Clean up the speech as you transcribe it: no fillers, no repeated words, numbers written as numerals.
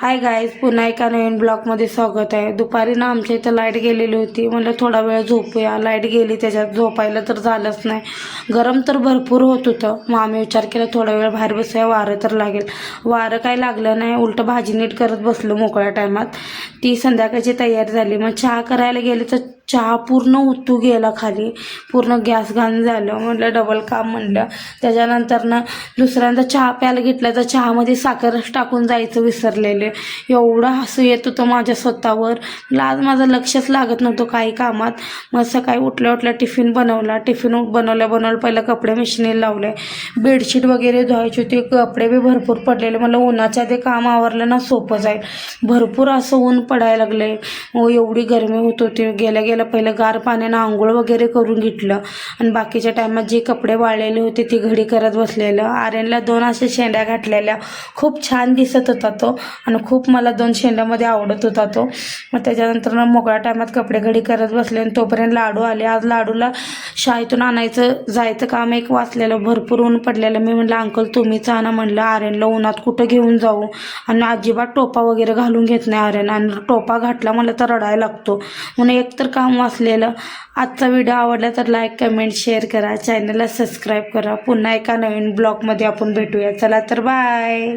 Hi guys, पुन्हा एका नवीन ब्लॉगमध्ये स्वागत आहे. दुपारी ना आमच्या इथं लाईट गेलेली होती. म्हणलं थोडा वेळ झोपूया. लाईट गेली, त्याच्यात झोपायला तर झालंच नाही. गरम तर भरपूर होत होतं. मग आम्ही विचार केला थोडा वेळ बाहेर बसूया, वारं तर लागेल. वारं काही लागलं नाही, उलटं भाजी नीट करत बसलो मोकळ्या टायमात. ती संध्याकाळची तयारी झाली. मग चहा करायला गेले तर चहा पूर्ण उतू गेला खाली, पूर्ण गॅस घाण झालं. म्हटलं डबल काम म्हणलं. त्याच्यानंतर ना दुसऱ्यांदा चहा प्यायला घेतला तर चहामध्ये साखरच टाकून जायचं विसरलेले. एवढं हसू येत होतं माझ्या स्वतःवर. आज माझं लक्षच लागत नव्हतं काही कामात. मग सकाळी उठल्या टिफिन बनवला. टिफिन बनवल्या पहिलं कपडे मशीनीला लावले. बेडशीट वगैरे धुवायची होती. कपडे बी भरपूर पडलेले. मला उन्हाच्या ते काम आवरलं ना सोपं जाईल. भरपूर असं ऊन पडायला लागले. एवढी गरमी होत होती. गेल्या पहिलं गार पाण्यानं आंघोळ वगैरे करून घेतलं आणि बाकीच्या टायमात जे कपडे वाळलेले होते ती घडी करत बसलेलं. आर्यनला 2 अशा शेंड्या घातलेल्या. खूप छान दिसत होता तो आणि खूप मला 2 शेंड्यामध्ये आवडत होता तो. मग त्याच्यानंतर मोकळ्या टायमात कपडे घडी करत बसले आणि तोपर्यंत लाडू आले. आज लाडूला शाळेतून आणायचं जायचं काम एक वाचलेलं. भरपूर ऊन पडलेलं. मी म्हटलं अंकल तुम्हीच आणा म्हणलं. आर्यनला उन्हात कुठं घेऊन जाऊ. आणि अजिबात टोपा वगैरे घालून घेत नाही आर्यन. आणि टोपा घातला मला तर रडायला लागतो. म्हणून एक तर काम वाचलेलं. आजचा व्हिडिओ आवडला तर लाईक, कमेंट, शेअर करा. चॅनलला सबस्क्राईब करा. पुन्हा एका नवीन ब्लॉगमध्ये आपण भेटूया. चला तर बाय.